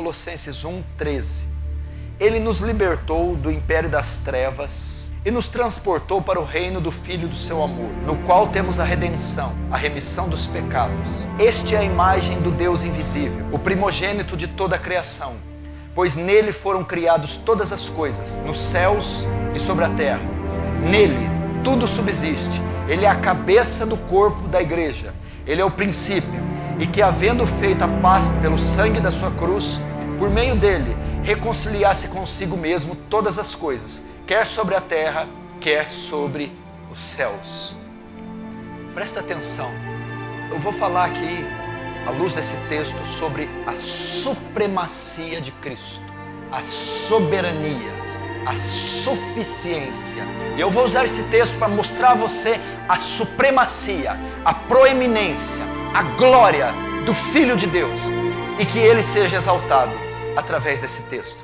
Colossenses 1:13. Ele nos libertou do império das trevas e nos transportou para o reino do Filho do seu amor, no qual temos a redenção, a remissão dos pecados. Este é a imagem do Deus invisível, o primogênito de toda a criação, pois nele foram criadas todas as coisas, nos céus e sobre a terra. Nele tudo subsiste. Ele é a cabeça do corpo da igreja. Ele é o princípio, e que, havendo feito a paz pelo sangue da sua cruz, por meio dele reconciliasse consigo mesmo todas as coisas, quer sobre a terra, quer sobre os céus. Presta atenção, eu vou falar aqui, à luz desse texto, sobre a supremacia de Cristo, a soberania, a suficiência. E eu vou usar esse texto para mostrar a você a supremacia, a proeminência, a glória do Filho de Deus, e que ele seja exaltado através desse texto.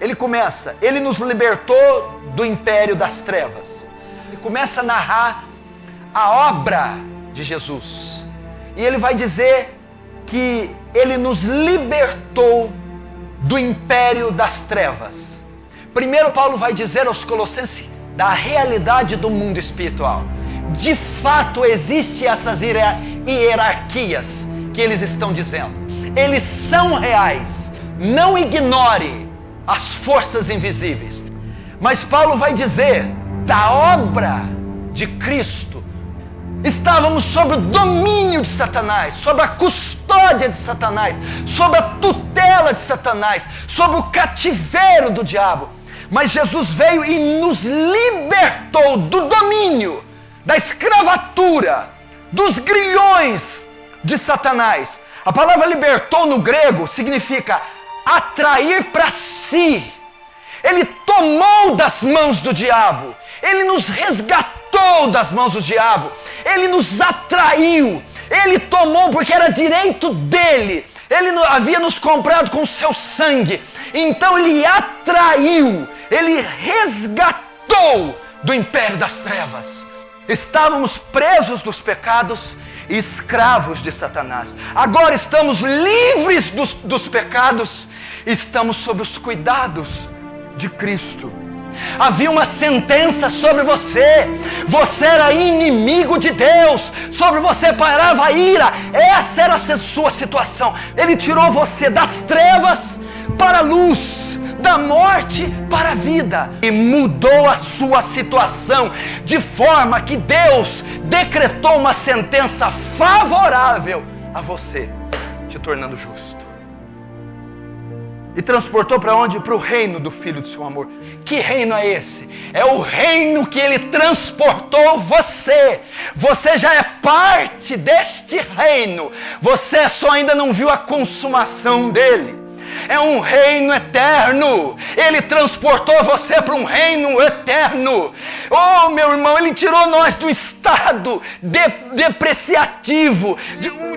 Ele começa, ele nos libertou do império das trevas. Ele começa a narrar a obra de Jesus. E ele vai dizer que ele nos libertou do império das trevas. Primeiro Paulo vai dizer aos Colossenses da realidade do mundo espiritual. De fato existem essas hierarquias que eles estão dizendo. Eles são reais. Não ignore as forças invisíveis. Mas Paulo vai dizer da obra de Cristo. Estávamos sob o domínio de Satanás, sob a custódia de Satanás, sob a tutela de Satanás, sob o cativeiro do diabo. Mas Jesus veio e nos libertou do domínio, da escravatura, dos grilhões de Satanás. A palavra libertou no grego significa atrair para si. Ele tomou das mãos do diabo, ele nos resgatou das mãos do diabo, ele nos atraiu, ele tomou porque era direito dele, ele havia nos comprado com o seu sangue, então ele atraiu, ele resgatou do império das trevas. Estávamos presos dos pecados e escravos de Satanás. Agora estamos livres dos pecados, estamos sob os cuidados de Cristo. Havia uma sentença sobre você. Você era inimigo de Deus. Sobre você pairava a ira. Essa era a sua situação. Ele tirou você das trevas para a luz, da morte para a vida, e mudou a sua situação de forma que Deus decretou uma sentença favorável a você, te tornando justo. E transportou para onde? Para o reino do Filho do seu amor. Que reino é esse? É o reino que ele transportou você. Você já é parte deste reino. Você só ainda não viu a consumação dele. É um reino eterno. Ele transportou você para um reino eterno. Oh, meu irmão, ele tirou nós do estado depreciativo,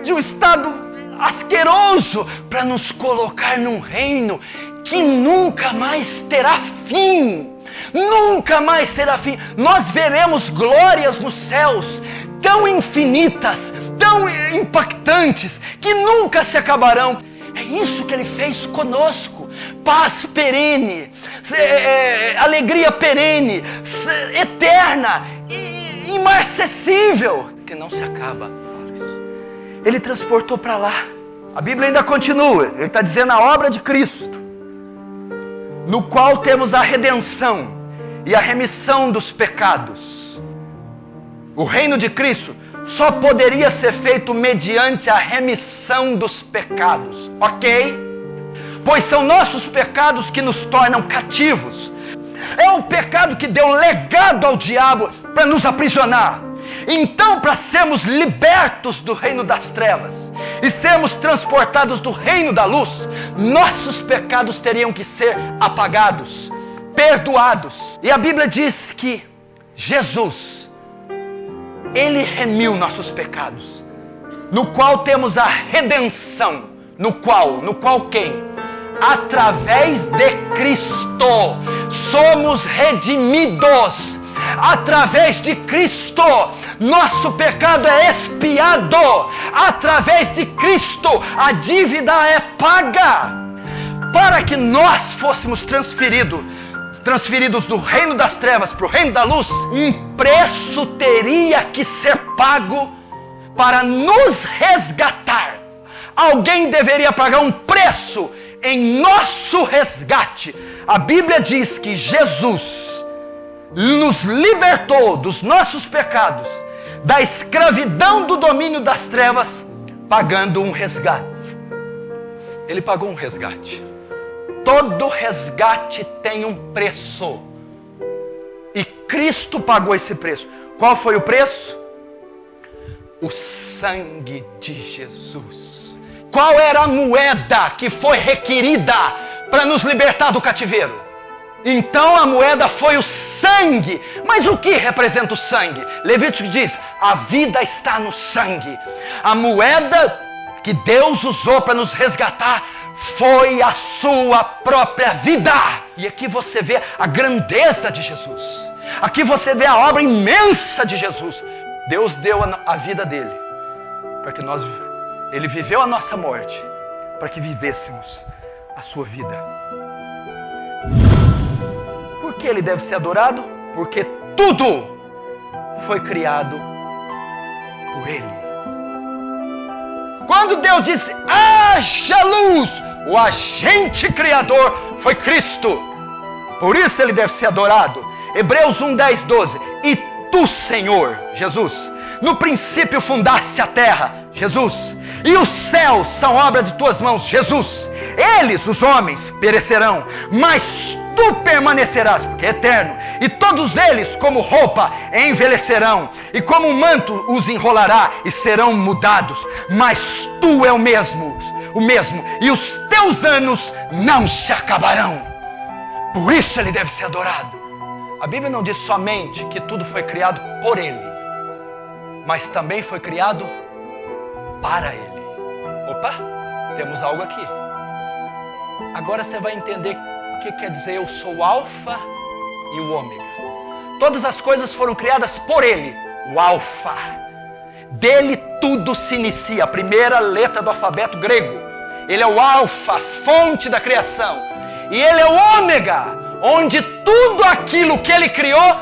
de um estado asqueroso, para nos colocar num reino que nunca mais terá fim. Nunca mais terá fim. Nós veremos glórias nos céus tão infinitas, tão impactantes, que nunca se acabarão. É isso que ele fez conosco. Paz perene, alegria perene, eterna, imarcessível, que não se acaba. Ele transportou para lá. A Bíblia ainda continua. Ele está dizendo a obra de Cristo, no qual temos a redenção e a remissão dos pecados. O reino de Cristo só poderia ser feito mediante a remissão dos pecados, ok? Pois são nossos pecados que nos tornam cativos. É o pecado que deu legado ao diabo para nos aprisionar. Então, para sermos libertos do reino das trevas e sermos transportados do reino da luz, nossos pecados teriam que ser apagados, perdoados. E a Bíblia diz que Jesus, ele remiu nossos pecados, no qual temos a redenção. No qual quem? Através de Cristo somos redimidos. Através de Cristo nosso pecado é expiado. Através de Cristo a dívida é paga. para que nós fôssemos transferidos do reino das trevas para o reino da luz, um preço teria que ser pago para nos resgatar. Alguém deveria pagar um preço em nosso resgate. A Bíblia diz que Jesus nos libertou dos nossos pecados, da escravidão do domínio das trevas, pagando um resgate. Ele pagou um resgate. Todo resgate tem um preço. E Cristo pagou esse preço. Qual foi o preço? O sangue de Jesus. Qual era a moeda que foi requerida para nos libertar do cativeiro? Então a moeda foi o sangue. Mas o que representa o sangue? Levítico diz: a vida está no sangue. A moeda que Deus usou para nos resgatar foi a sua própria vida. E aqui você vê a grandeza de Jesus. Aqui você vê a obra imensa de Jesus. Deus deu a vida dele para que ele viveu a nossa morte para que vivêssemos a sua vida. Por que ele deve ser adorado? Porque tudo foi criado por ele. Quando Deus disse: haja luz, o agente criador foi Cristo. Por isso ele deve ser adorado. Hebreus 1, 10, 12. E tu, Senhor, Jesus, no princípio fundaste a terra, Jesus, e os céus são obra de tuas mãos, Jesus. Eles, os homens, perecerão, mas tu permanecerás, porque é eterno. E todos eles, como roupa, envelhecerão, e como um manto os enrolará, e serão mudados. Mas tu é o mesmo, e os teus anos não se acabarão. Por isso ele deve ser adorado. A Bíblia não diz somente que tudo foi criado por ele, mas também foi criado para ele. Opa, temos algo aqui. Agora você vai entender o que quer dizer eu sou o alfa e o ômega. Todas as coisas foram criadas por ele, o alfa. Dele tudo se inicia, a primeira letra do alfabeto grego. Ele é o alfa, fonte da criação. E ele é o ômega, onde tudo aquilo que ele criou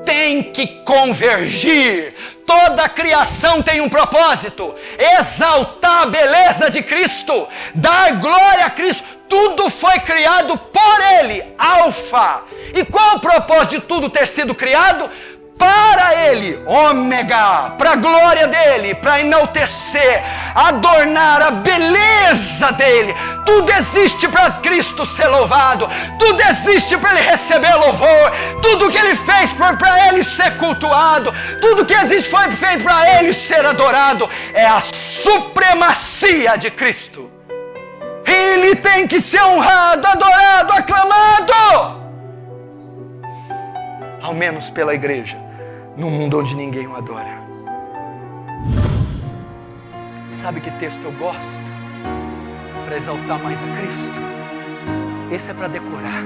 tem que convergir. Toda a criação tem um propósito: exaltar a beleza de Cristo, dar glória a Cristo. Tudo foi criado por ele, alfa. E qual o propósito de tudo ter sido criado? Para ele, ômega, para a glória dele, para enaltecer, adornar a beleza dele. Tudo existe para Cristo ser louvado, tudo existe para ele receber louvor, tudo que ele fez foi para ele ser cultuado, tudo que existe foi feito para ele ser adorado. É a supremacia de Cristo. Ele tem que ser honrado, adorado, aclamado, ao menos pela igreja, num mundo onde ninguém o adora. Sabe que texto eu gosto para exaltar mais a Cristo? Esse é para decorar.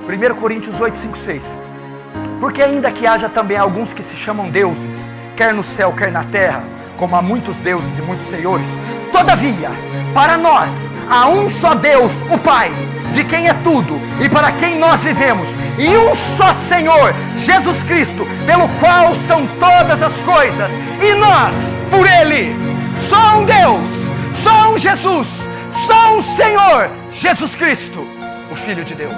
1 Coríntios 8, 5, 6. Porque ainda que haja também alguns que se chamam deuses, quer no céu, quer na terra, como há muitos deuses e muitos senhores, todavia, para nós há um só Deus, o Pai, de quem é tudo e para quem nós vivemos, e um só Senhor, Jesus Cristo, pelo qual são todas as coisas, e nós, por Ele. Só um Deus, só um Jesus, só um Senhor, Jesus Cristo, o Filho de Deus.